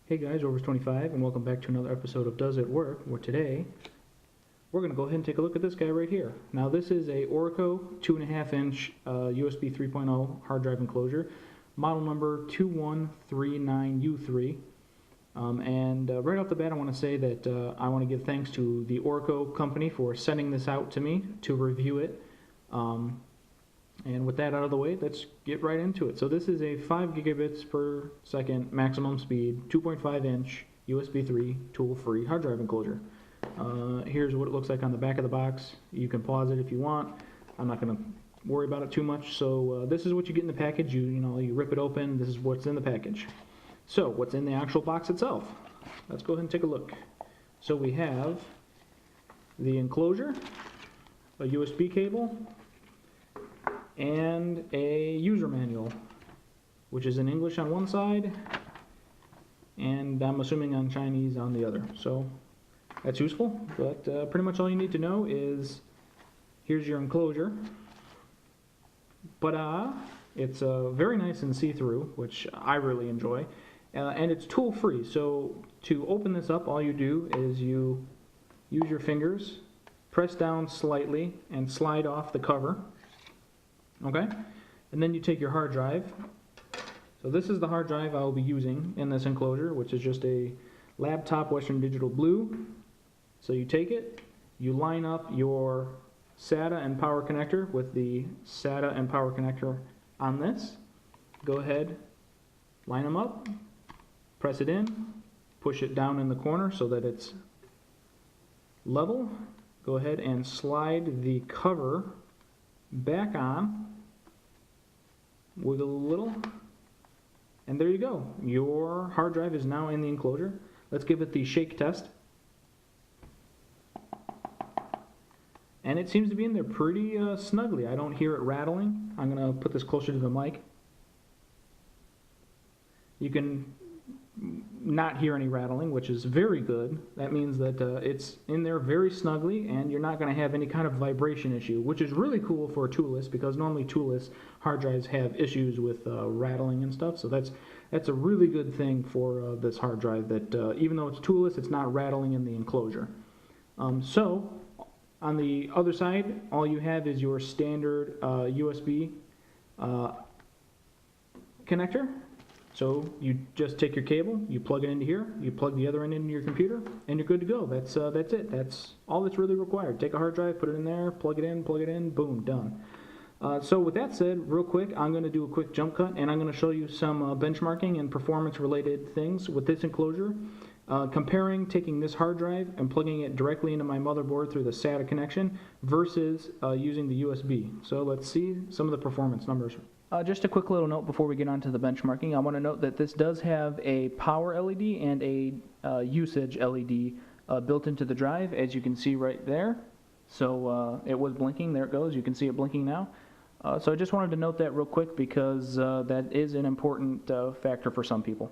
Hey guys, Overs25, and welcome back to another episode of Does It Work, where today we're going to go ahead and take a look at this guy right here. Now this is a Orico 2.5-inch USB 3.0 hard drive enclosure, model number 2139U3. Right off the bat I want to say that I want to give thanks to the Orico company for sending this out to me to review it. And with that out of the way, let's get right into it. So this is a 5 gigabits per second maximum speed, 2.5-inch USB 3 tool-free hard drive enclosure. Here's what it looks like on the back of the box. You can pause it if you want. I'm not going to worry about it too much. So this is what you get in the package. You rip it open. This is what's in the package. So what's in the actual box itself? Let's go ahead and take a look. So we have the enclosure, a USB cable, and a user manual, which is in English on one side, and I'm assuming on Chinese on the other. So that's useful, but pretty much all you need to know is here's your enclosure. But it's very nice and see-through, which I really enjoy, and it's tool-free. So to open this up, all you do is you use your fingers, press down slightly, and slide off the cover. Okay, and then you take your hard drive. So this is the hard drive I will be using in this enclosure, which is just a laptop Western Digital Blue. So you take it, you line up your SATA and power connector with the SATA and power connector on this. Go ahead, line them up, press it in, push it down in the corner so that it's level. Go ahead and slide the cover back on, wiggle a little, and there you go. Your hard drive is now in the enclosure. Let's give it the shake test. And it seems to be in there pretty snugly. I don't hear it rattling. I'm going to put this closer to the mic. You can not hear any rattling, which is very good. That means that it's in there very snugly, and you're not going to have any kind of vibration issue, which is really cool for a toolless, because normally toolless hard drives have issues with rattling and stuff. So that's a really good thing for this hard drive, that even though it's toolless, it's not rattling in the enclosure. So on the other side, all you have is your standard USB connector. So you just take your cable, you plug it into here, you plug the other end into your computer, and you're good to go. That's it. That's all that's really required. Take a hard drive, put it in there, plug it in, boom, done. So with that said, real quick, I'm going to do a quick jump cut, and I'm going to show you some benchmarking and performance-related things with this enclosure, comparing taking this hard drive and plugging it directly into my motherboard through the SATA connection versus using the USB. So let's see some of the performance numbers. Just a quick little note before we get on to the benchmarking. I want to note that this does have a power LED and a usage LED built into the drive, as you can see right there. So it was blinking. There it goes. You can see it blinking now. So I just wanted to note that real quick, because that is an important factor for some people.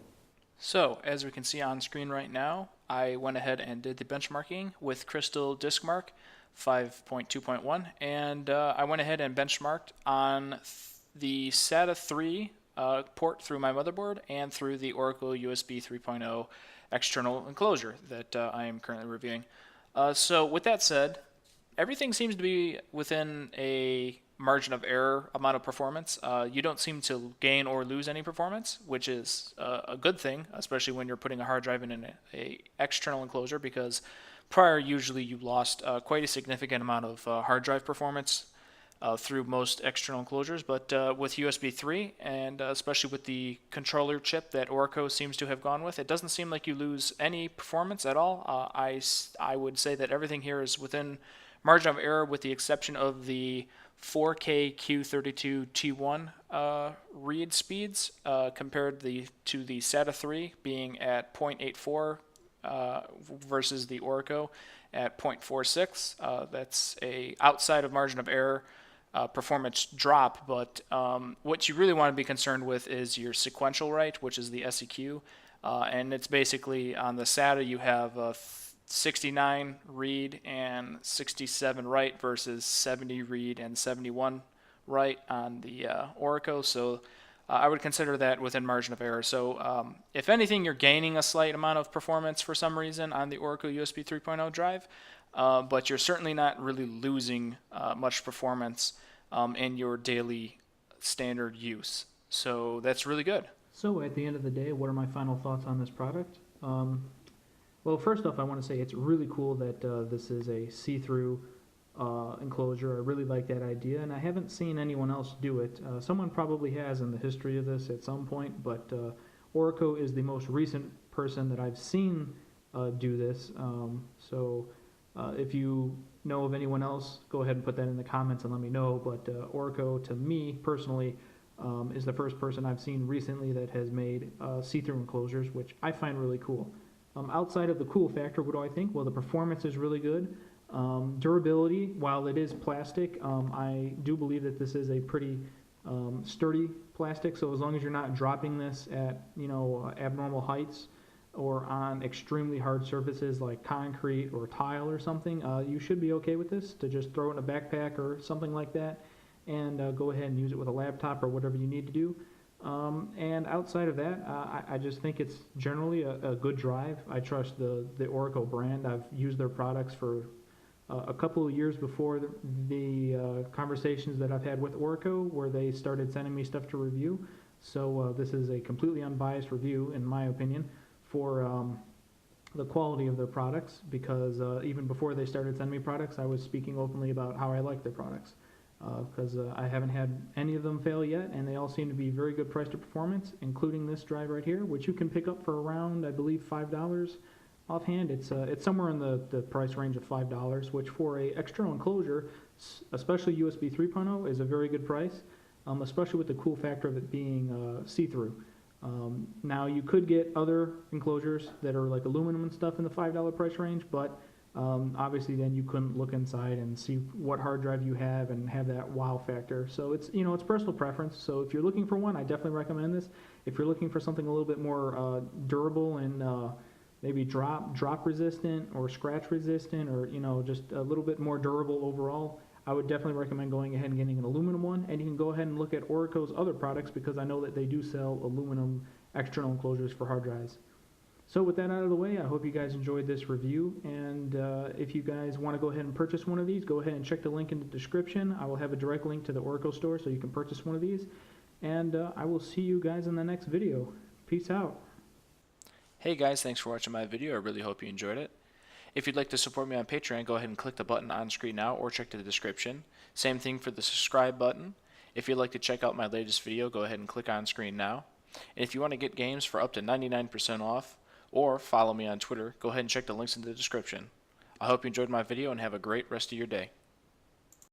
So, as we can see on screen right now, I went ahead and did the benchmarking with Crystal Diskmark 5.2.1, and I went ahead and benchmarked on the SATA 3 port through my motherboard and through the Orico USB 3.0 external enclosure that I am currently reviewing. So with that said, everything seems to be within a margin of error amount of performance. You don't seem to gain or lose any performance, which is a good thing, especially when you're putting a hard drive in an external enclosure, because prior usually you lost quite a significant amount of hard drive performance through most external enclosures. But with USB 3, and especially with the controller chip that Orico seems to have gone with, it doesn't seem like you lose any performance at all. I would say that everything here is within margin of error, with the exception of the 4K Q32 T1 read speeds compared to the SATA 3 being at 0.84 versus the Orico at 0.46. That's a outside of margin of error performance drop, but what you really want to be concerned with is your sequential write, which is the SEQ, and it's basically on the SATA you have 69 read and 67 write versus 70 read and 71 write on the Orico. So I would consider that within margin of error. So if anything, you're gaining a slight amount of performance for some reason on the Orico USB 3.0 drive, but you're certainly not really losing much performance in your daily standard use. So that's really good. So at the end of the day, what are my final thoughts on this product? Well, first off, I want to say it's really cool that this is a see-through enclosure. I really like that idea, and I haven't seen anyone else do it. Someone probably has in the history of this at some point, but Orico is the most recent person that I've seen do this. So if you know of anyone else, go ahead and put that in the comments and let me know. But Orico, to me personally, is the first person I've seen recently that has made see-through enclosures, which I find really cool. Outside of the cool factor, what do I think? Well, the performance is really good. Durability, while it is plastic, I do believe that this is a pretty sturdy plastic. So as long as you're not dropping this at abnormal heights or on extremely hard surfaces like concrete or tile or something, you should be okay with this to just throw it in a backpack or something like that and go ahead and use it with a laptop or whatever you need to do. And outside of that, I just think it's generally a good drive. I trust the Orico brand. I've used their products for a couple of years before the conversations that I've had with Orico, where they started sending me stuff to review. So this is a completely unbiased review, in my opinion, for the quality of their products, because even before they started sending me products, I was speaking openly about how I like their products. Because I haven't had any of them fail yet, and they all seem to be very good price to performance, including this drive right here, which you can pick up for around, I believe, $5 offhand. It's somewhere in the price range of $5, which for a external enclosure, especially USB 3.0, is a very good price, especially with the cool factor of it being see-through. Now, you could get other enclosures that are like aluminum and stuff in the $5 price range, but obviously then you couldn't look inside and see what hard drive you have and have that wow factor. So it's it's personal preference. So if you're looking for one, I definitely recommend this. If you're looking for something a little bit more durable and maybe drop resistant or scratch resistant, or just a little bit more durable overall, I would definitely recommend going ahead and getting an aluminum one. And you can go ahead and look at Orico's other products, because I know that they do sell aluminum external enclosures for hard drives. So with that out of the way, I hope you guys enjoyed this review, and if you guys want to go ahead and purchase one of these, go ahead and check the link in the description. I will have a direct link to the Orico store so you can purchase one of these, and I will see you guys in the next video. Peace out. Hey guys, thanks for watching my video. I really hope you enjoyed it. If you'd like to support me on Patreon, go ahead and click the button on screen now or check the description. Same thing for the subscribe button. If you'd like to check out my latest video, go ahead and click on screen now. And if you want to get games for up to 99% off, or follow me on Twitter, go ahead and check the links in the description. I hope you enjoyed my video and have a great rest of your day.